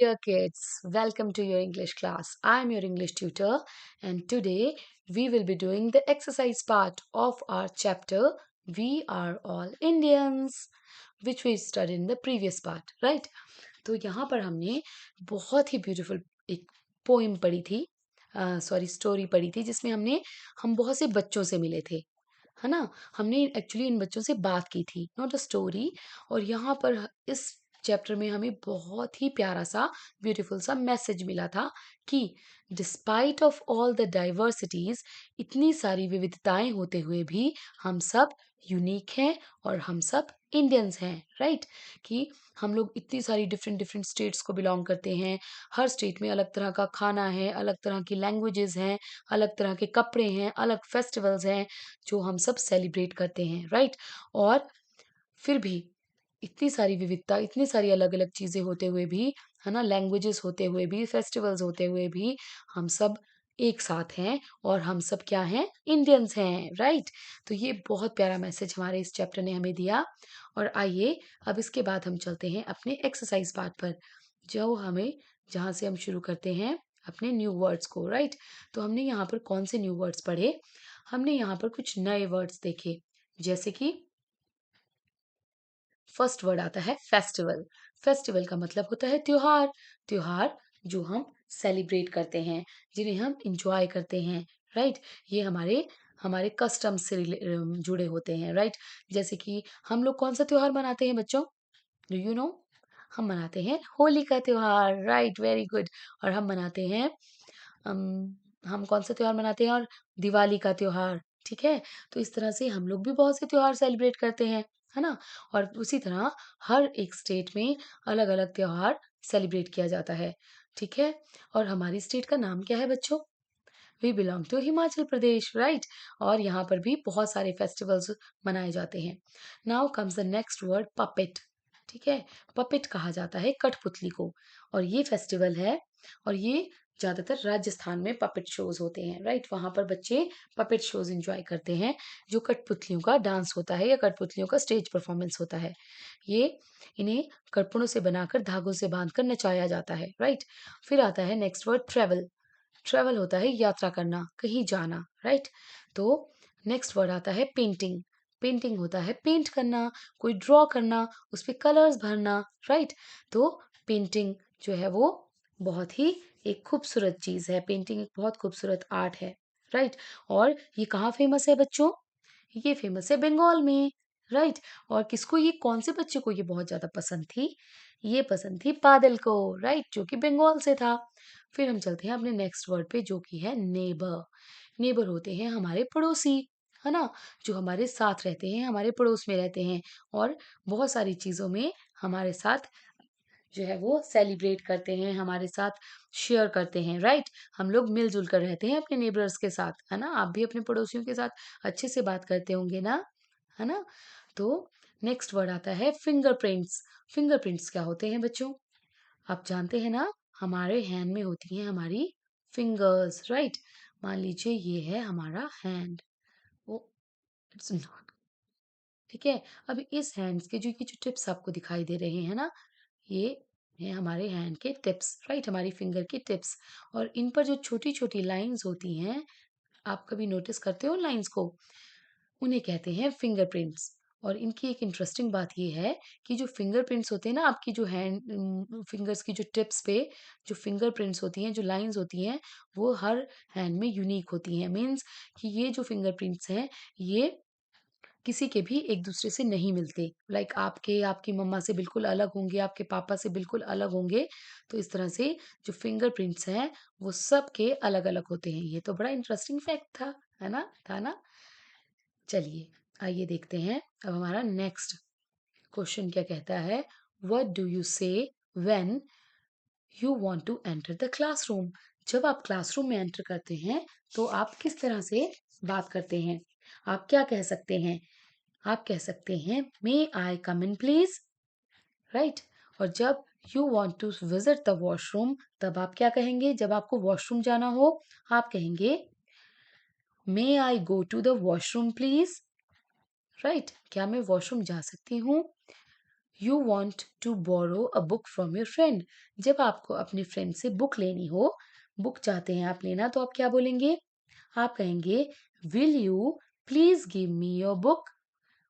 Dear kids, welcome to your English class. I am your English tutor, and today we will be doing the exercise part of our chapter We Are All Indians, which we studied in the previous part, right? तो यहाँ पर हमने बहुत ही beautiful एक poem पढ़ी थी, story पढ़ी थी, जिसमें हम बहुत से बच्चों से मिले थे, है ना? हमने एक्चुअली इन बच्चों से बात की थी, नॉट अ स्टोरी। और यहाँ पर इस चैप्टर में हमें बहुत ही प्यारा सा ब्यूटीफुल सा मैसेज मिला था कि despite of all the diversities, इतनी सारी विविधताएं होते हुए भी हम सब यूनिक हैं और हम सब इंडियंस हैं, राइट? कि हम लोग इतनी सारी डिफरेंट डिफरेंट स्टेट्स को बिलोंग करते हैं। हर स्टेट में अलग तरह का खाना है, अलग तरह की लैंग्वेजेस हैं, अलग तरह के कपड़े हैं, अलग फेस्टिवल्स हैं जो हम सब सेलिब्रेट करते हैं, राइट? और फिर भी इतनी सारी विविधता, इतनी सारी अलग-अलग चीज़ें होते हुए भी, है ना? लैंग्वेजेस होते हुए भी, फेस्टिवल्स होते हुए भी हम सब एक साथ हैं और हम सब क्या हैं? इंडियंस हैं, राइट? तो ये बहुत प्यारा मैसेज हमारे इस चैप्टर ने हमें दिया। और आइए अब इसके बाद हम चलते हैं अपने एक्सरसाइज पार्ट पर, जहाँ से हम शुरू करते हैं अपने न्यू वर्ड्स को, राइट? तो हमने यहाँ पर कौन से न्यू वर्ड्स पढ़े? हमने यहाँ पर कुछ नए वर्ड्स देखे, जैसे कि फर्स्ट वर्ड आता है फेस्टिवल। फेस्टिवल का मतलब होता है त्योहार। त्योहार जो हम सेलिब्रेट करते हैं, जिन्हें हम इंजॉय करते हैं, राइट? ये हमारे हमारे कस्टम से जुड़े होते हैं, राइट? जैसे कि हम लोग कौन सा त्योहार मनाते हैं बच्चों? Do you know? हम मनाते हैं होली का त्योहार, राइट? Very good. और हम मनाते हैं हम कौन सा त्योहार मनाते हैं? और दिवाली का त्योहार, ठीक है? तो इस तरह से हम लोग भी बहुत से त्योहार सेलिब्रेट करते हैं, है ना? और उसी तरह हर एक स्टेट में अलग-अलग त्योहार सेलिब्रेट किया जाता है, ठीक है? और हमारी स्टेट का नाम क्या है बच्चों? We belong to Himachal Pradesh, right? और यहाँ पर भी बहुत सारे फेस्टिवल्स मनाए जाते हैं। Now comes the next word puppet, ठीक है? पपेट कहा जाता है कठपुतली को। और ये फेस्टिवल है, और ये ज्यादातर राजस्थान में पपेट शोज होते हैं, राइट? वहां पर बच्चे पपेट शोज एंजॉय करते हैं, जो कठपुतलियों का डांस होता है या कठपुतलियों का स्टेज परफॉर्मेंस होता है। ये इन्हें कपड़ों से बनाकर धागों से बांधकर नचाया जाता है, राइट? फिर आता है नेक्स्ट वर्ड ट्रेवल। ट्रेवल होता है यात्रा करना, कहीं जाना, राइट? तो नेक्स्ट वर्ड आता है पेंटिंग। पेंटिंग होता है पेंट करना, कोई ड्रॉ करना, उस पे कलर्स भरना, राइट? तो पेंटिंग जो है वो बहुत ही एक खूबसूरत चीज है। पेंटिंग एक बहुत खूबसूरत आर्ट है, राइट? और ये कहाँ फेमस है बच्चों? ये फेमस है बंगाल में, राइट? और किसको, ये कौन से बच्चे को ये बहुत ज्यादा पसंद थी? ये पसंद थी बादल को, राइट? जो कि बंगाल से था। फिर हम चलते हैं अपने नेक्स्ट वर्ड पे, जो कि है नेबर। नेबर होते हैं हमारे पड़ोसी, है ना? जो हमारे साथ रहते हैं, हमारे पड़ोस में रहते हैं, और बहुत सारी चीजों में हमारे साथ जो है वो सेलिब्रेट करते हैं, हमारे साथ शेयर करते हैं, राइट? हम लोग मिलजुल कर रहते हैं अपने नेबर्स के साथ, है ना? आप भी अपने पड़ोसियों के साथ अच्छे से बात करते होंगे ना, है ना? तो नेक्स्ट वर्ड आता है फिंगरप्रिंट्स। फिंगरप्रिंट्स क्या होते हैं बच्चों? आप जानते हैं ना, हमारे हैंड में होती हैं हमारी फिंगर्स, राइट? मान लीजिए ये है हमारा हैंड, वो इट्स नॉट, ठीक है? अब इस हैंड्स के जो टिप्स आपको दिखाई दे रहे हैं ना, ये है हमारे हैंड के टिप्स, राइट? हमारी फिंगर की टिप्स। और इन पर जो छोटी छोटी लाइंस होती हैं, आप कभी नोटिस करते हो लाइंस को? उन्हें कहते हैं फिंगरप्रिंट्स। और इनकी एक इंटरेस्टिंग बात ये है कि जो फिंगरप्रिंट्स होते हैं ना आपकी, जो हैंड फिंगर्स की जो टिप्स पे जो फिंगरप्रिंट्स होती हैं, जो लाइंस होती हैं, वो हर हैंड में यूनिक होती हैं। मीन्स कि ये जो फिंगरप्रिंट्स हैं, ये किसी के भी एक दूसरे से नहीं मिलते। लाइक आपके आपकी मम्मा से बिल्कुल अलग होंगे, आपके पापा से बिल्कुल अलग होंगे। तो इस तरह से जो फिंगरप्रिंट्स हैं, वो सबके अलग अलग होते हैं। ये तो बड़ा इंटरेस्टिंग फैक्ट था, है ना? था ना? चलिए आइए देखते हैं अब हमारा नेक्स्ट क्वेश्चन क्या कहता है। What do you say when you want to enter the classroom? जब आप क्लासरूम में एंटर करते हैं, तो आप किस तरह से बात करते हैं? आप क्या कह सकते हैं? आप कह सकते हैं मे आई कम इन प्लीज, राइट? और जब you want to visit the washroom, तब आप क्या कहेंगे? जब आपको वॉशरूम जाना हो, आप कहेंगे may I go to the washroom please, right? क्या मैं वॉशरूम जा सकती हूँ? You want to borrow a book from your friend. जब आपको अपने फ्रेंड से बुक लेनी हो, बुक चाहते हैं आप लेना, तो आप क्या बोलेंगे? आप कहेंगे will you please give me your book.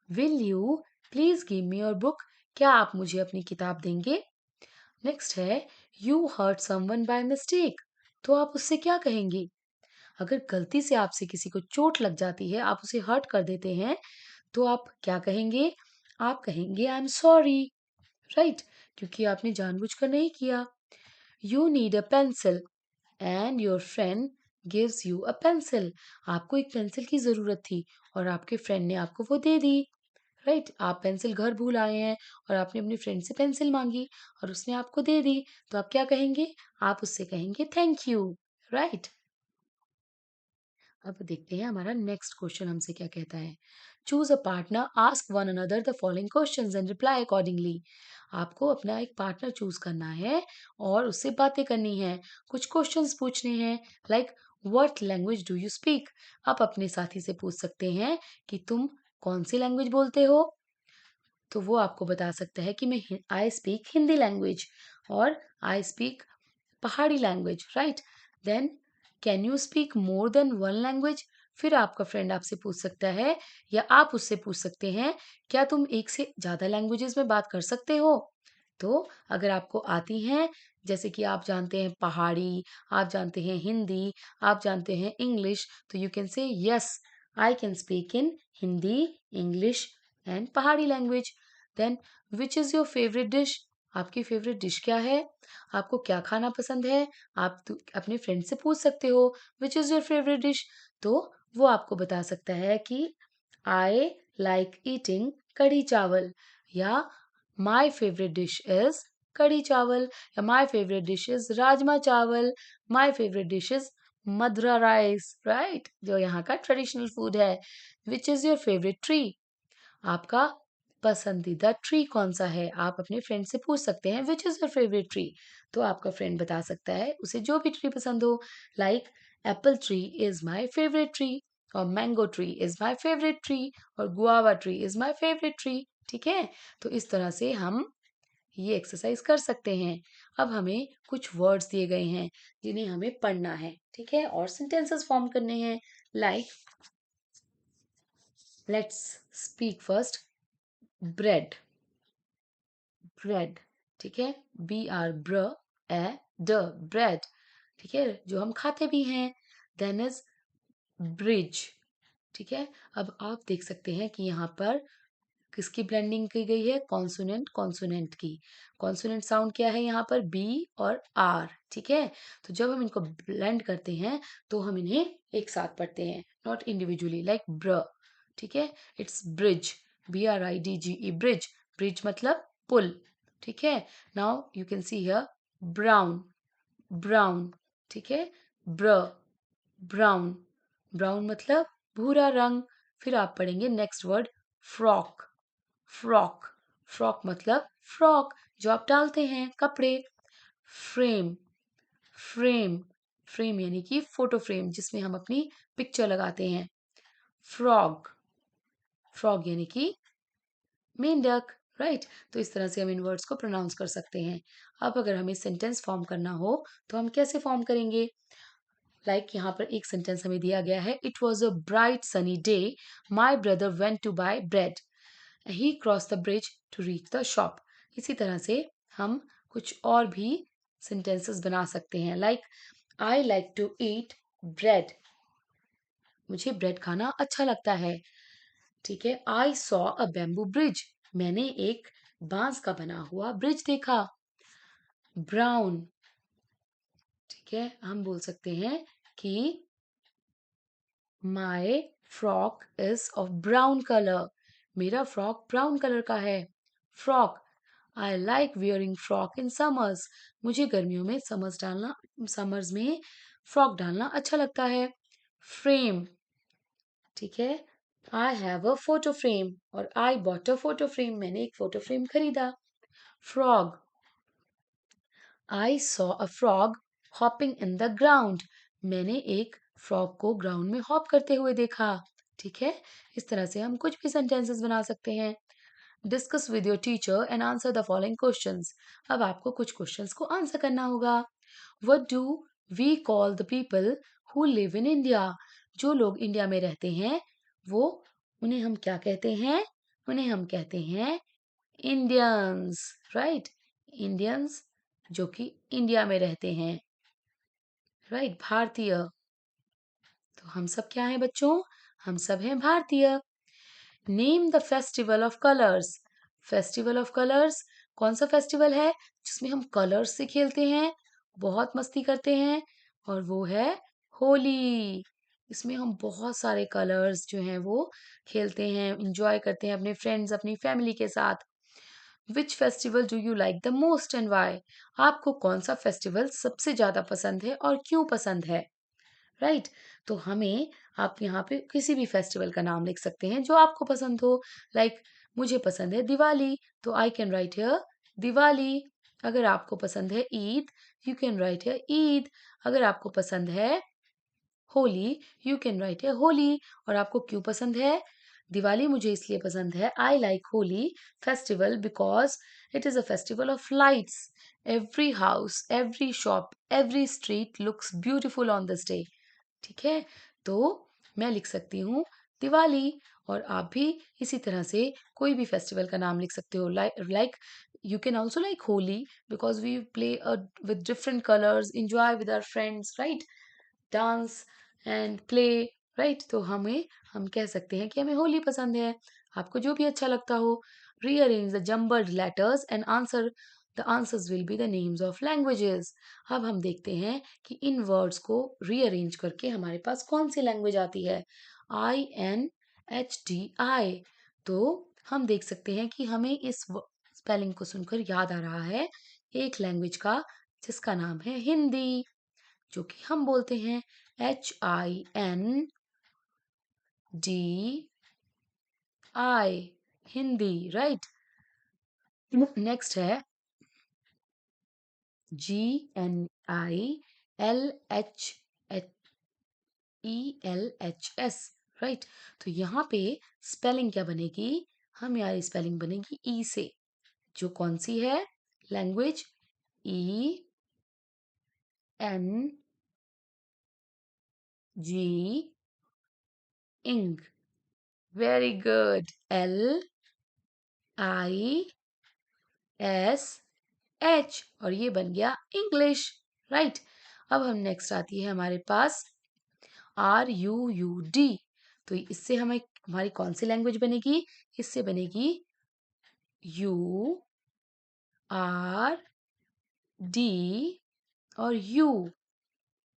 Will you please give me your book. क्या आप मुझे अपनी किताब देंगे? नेक्स्ट है you hurt someone by mistake. तो आप उससे क्या कहेंगे? अगर गलती से आपसे किसी को चोट लग जाती है, आप उसे हर्ट कर देते हैं, तो आप क्या कहेंगे? आप कहेंगे आई एम सॉरी, राइट? क्योंकि आपने जानबूझकर नहीं किया। You need a pencil and your friend gives you a pencil. आपको एक पेंसिल की जरूरत थी और आपके फ्रेंड ने आपको वो दे दी, राइट? आप पेंसिल घर भूल आए हैं और आपने अपने फ्रेंड से पेंसिल मांगी और उसने आपको दे दी, तो आप क्या कहेंगे? आप उससे कहेंगे थैंक यू, राइट? अब देखते हैं हमारा नेक्स्ट क्वेश्चन हमसे क्या कहता है। Choose a partner, ask one another the following questions and reply accordingly. आपको अपना एक पार्टनर चूज करना है और उससे बातें करनी है, कुछ क्वेश्चंस पूछने हैं, like what language do you speak. आप अपने साथी से पूछ सकते हैं कि तुम कौन सी लैंग्वेज बोलते हो, तो वो आपको बता सकता है कि मैं आई स्पीक हिंदी लैंग्वेज और I speak Pahari language, right? Then can you speak more than one language. फिर आपका फ्रेंड आपसे पूछ सकता है या आप उससे पूछ सकते हैं क्या तुम एक से ज्यादा लैंग्वेजेस में बात कर सकते हो। तो अगर आपको आती हैं, जैसे कि आप जानते हैं पहाड़ी, आप जानते हैं हिंदी, आप जानते हैं इंग्लिश, तो you can say yes I can speak in Hindi, English and Pahari language. Then which is your favourite dish. आपकी फेवरेट डिश क्या है? आपको क्या खाना पसंद है? आप अपने फ्रेंड से पूछ सकते हो विच इज योर फेवरेट डिश। तो वो आपको बता सकता है कि I like eating kadhi chawal, या my favourite dish is kadhi chawal, या my favourite dish is rajma chawal, my favourite dish is madra rice, right? जो यहाँ का ट्रेडिशनल फूड है। Which is your favourite tree. आपका पसंदीदा ट्री कौन सा है? आप अपने फ्रेंड से पूछ सकते हैं विच इज योर फेवरेट ट्री। तो आपका फ्रेंड बता सकता है उसे जो भी ट्री पसंद हो, like apple tree is my favourite tree, और mango tree is my favourite tree, और guava tree is my favourite tree. ठीक है? तो इस तरह से हम ये एक्सरसाइज कर सकते हैं। अब हमें कुछ वर्ड्स दिए गए हैं जिन्हें हमें पढ़ना है, ठीक है, और सेंटेंसेस फॉर्म करने हैं। Like let's speak first bread. Bread, ठीक है, BR ब्रेड, ठीक है, जो हम खाते भी हैं। देन इज ब्रिज, ठीक है। अब आप देख सकते हैं कि यहाँ पर किसकी ब्लेंडिंग की गई है? कॉन्सोनेंट कॉन्सोनेंट की। कॉन्सोनेंट साउंड क्या है यहाँ पर? बी और आर, ठीक है। तो जब हम इनको ब्लेंड करते हैं तो हम इन्हें एक साथ पढ़ते हैं, नॉट इंडिविजुअली, लाइक ब्र, ठीक है। It's bridge, BRIDGE, bridge. Bridge मतलब पुल, ठीक है। Now you can see here brown, brown, ठीक है। ब्र, ब्राउन, ब्राउन मतलब भूरा रंग। फिर आप पढ़ेंगे next word frock, frock, frock मतलब फ्रॉक जो आप डालते हैं, कपड़े। फ्रेम, फ्रेम, फ्रेम यानी कि फोटो फ्रेम जिसमें हम अपनी पिक्चर लगाते हैं। फ्रॉग, फ्रॉग यानी कि मेंढक, राइट? तो इस तरह से हम इन वर्ड्स को प्रोनाउंस कर सकते हैं। अब अगर हमें सेंटेंस फॉर्म करना हो तो हम कैसे फॉर्म करेंगे? यहाँ पर एक सेंटेंस हमें दिया गया है, it was a bright sunny day, my brother went to buy bread, he cross the bridge to reach the shop. इसी तरह से हम कुछ और भी सेंटेंसेस बना सकते हैं, like I like to eat bread, मुझे ब्रेड खाना अच्छा लगता है, ठीक है। I saw a bamboo bridge, मैंने एक बांस का बना हुआ ब्रिज देखा। ब्राउन, ठीक है, हम बोल सकते हैं कि my frock is of brown colour, मेरा फ्रॉक ब्राउन कलर का है। Frock, I like wearing frock in summers, मुझे गर्मियों में समर्स में फ्रॉक डालना अच्छा लगता है। फ्रेम, ठीक है, I have a photo frame, और I bought a photo frame, मैंने एक फोटो फ्रेम खरीदा। Frog, I saw a frog hopping in the ground, मैंने एक फ्रॉग को ग्राउंड में हॉप करते हुए देखा, ठीक है। इस तरह से हम कुछ भी सेंटेंसेस बना सकते हैं। Discuss with your teacher and answer the following questions. अब आपको कुछ क्वेश्चंस को आंसर करना होगा। What do we call the people who live in India? जो लोग इंडिया में रहते हैं वो उन्हें हम क्या कहते हैं? उन्हें हम कहते हैं इंडियंस, राइट? इंडियंस जो कि इंडिया में रहते हैं, राइट? भारतीय। तो हम सब क्या हैं बच्चों? हम सब हैं भारतीय। Name the festival of colours. Festival of colours कौन सा फेस्टिवल है जिसमें हम कलर्स से खेलते हैं, बहुत मस्ती करते हैं? और वो है होली। इसमें हम बहुत सारे कलर्स जो हैं वो खेलते हैं, इंजॉय करते हैं अपने फ्रेंड्स, अपनी फैमिली के साथ। Which festival do you like the most and why? आपको कौन सा फेस्टिवल सबसे ज्यादा पसंद है और क्यों पसंद है? राइट? तो हमें आप यहाँ पे किसी भी फेस्टिवल का नाम लिख सकते हैं जो आपको पसंद हो। लाइक मुझे पसंद है दिवाली, तो I can write here Diwali. अगर आपको पसंद है Eid, you can write here Eid. अगर आपको पसंद है Holi, you can write here Holi. और आपको क्यों पसंद है दिवाली? मुझे इसलिए पसंद है, I like holy festival because it is a festival of lights. Every house, every shop, every street looks beautiful on this day. ठीक है? तो मैं लिख सकती हूँ दिवाली। और आप भी इसी तरह से कोई भी फेस्टिवल का नाम लिख सकते हो। Like you can also like Holi because we play with different colours, enjoy with our friends, right? Dance and play, right? तो हम कह सकते हैं कि हमें होली पसंद है। आपको जो भी अच्छा लगता हो। Rearrange the jumbled letters and answer the answers will be the names of languages. अब हम देखते हैं कि इन वर्ड्स को रीअरेंज करके हमारे पास कौन सी लैंग्वेज आती है। INHDI। तो हम देख सकते हैं कि हमें इस स्पेलिंग को सुनकर याद आ रहा है एक लैंग्वेज का जिसका नाम है हिंदी, जो कि हम बोलते हैं HINDI, हिंदी, राइट? नेक्स्ट है GNILHELHS, राइट? तो यहाँ पे स्पेलिंग क्या बनेगी? हमारी स्पेलिंग बनेगी ई से, जो कौन सी है लैंग्वेज? ENG, इंग। Very good. LISH, और ये बन गया इंग्लिश, राइट? अब हम नेक्स्ट आती है हमारे पास RUUD। तो इससे हमें हमारी कौन सी लैंग्वेज बनेगी? इससे बनेगी URD और U,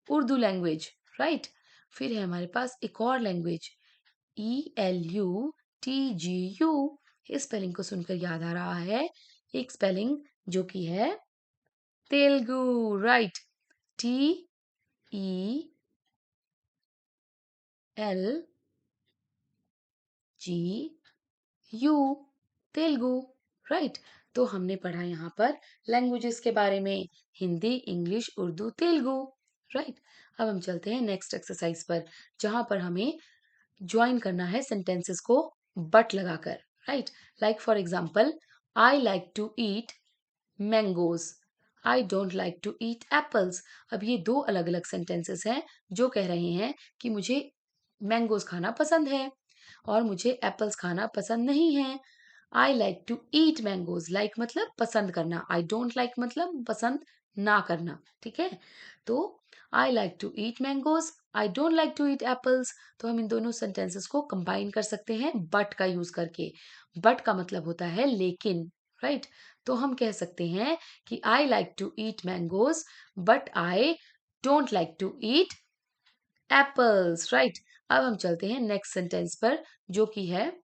उर्दू लैंग्वेज, राइट? फिर है हमारे पास एक और लैंग्वेज ELUTGU। इस स्पेलिंग को सुनकर याद आ रहा है एक स्पेलिंग जो कि है Telugu, right? TELGU, Telugu, right? तो हमने पढ़ा यहाँ पर लैंग्वेजेस के बारे में, हिंदी, इंग्लिश, उर्दू, तेलुगु, राइट? अब हम चलते हैं नेक्स्ट एक्सरसाइज पर, जहां पर हमें ज्वाइन करना है सेंटेंसेस को बट लगाकर, right? Like for example, I like to eat mangoes, I don't like to eat apples. अब ये दो अलग अलग सेंटेंसेस हैं जो कह रहे हैं कि मुझे मैंगोज खाना पसंद है और मुझे एप्पल्स खाना पसंद नहीं है। I like to eat mangoes, like मतलब पसंद करना, आई डोंट लाइक मतलब पसंद ना करना, ठीक है? तो I like to eat mangoes, I don't like to eat apples. तो हम इन दोनों सेंटेंसेस को कंबाइन कर सकते हैं बट का यूज करके। बट का मतलब होता है लेकिन, राइट? तो हम कह सकते हैं कि I like to eat mangoes but I don't like to eat apples, right? अब हम चलते हैं नेक्स्ट सेंटेंस पर, जो कि है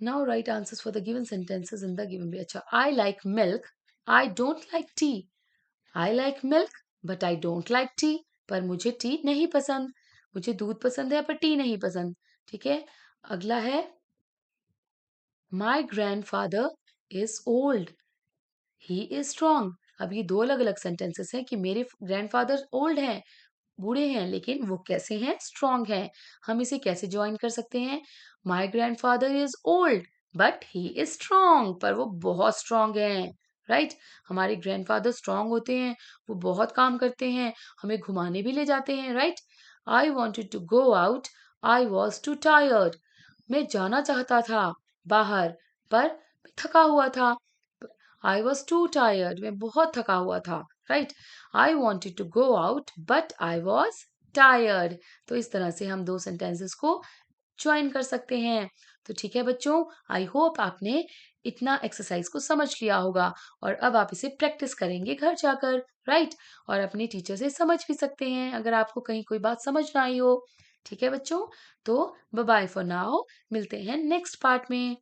now right answers for the given sentences in the given way. अच्छा, I like milk, I don't like tea. I like milk but I don't like tea. पर मुझे टी नहीं पसंद। मुझे दूध पसंद है पर टी नहीं पसंद, ठीक है? अगला है my grand father is old, he is strong. अब ये दो अलग अलग सेंटेंसेस हैं कि मेरे ग्रैंडफादर ओल्ड हैं, बूढ़े हैं लेकिन वो कैसे हैं? स्ट्रॉन्ग हैं। हम इसे कैसे ज्वाइन कर सकते हैं? My grandfather is old but he is strong, पर वो बहुत स्ट्रॉन्ग हैं, राइट? हमारे ग्रैंडफादर स्ट्रॉन्ग होते हैं, वो बहुत काम करते हैं, हमें घुमाने भी ले जाते हैं, right? I wanted to go out, I was too tired. मैं जाना चाहता था बाहर, पर मैं थका हुआ था। आई वॉज टू टायर्ड, मैं बहुत थका हुआ था, right? I wanted to go out but I was tired. तो इस तरह से हम दो सेंटेंसेस को ज्वाइन कर सकते हैं। तो ठीक है बच्चों, आई होप आपने इतना एक्सरसाइज को समझ लिया होगा और अब आप इसे प्रैक्टिस करेंगे घर जाकर, राइट? और अपने टीचर से समझ भी सकते हैं अगर आपको कहीं कोई बात समझ ना आई हो। ठीक है बच्चों, तो बाय बाय फॉर नाउ, मिलते हैं नेक्स्ट पार्ट में।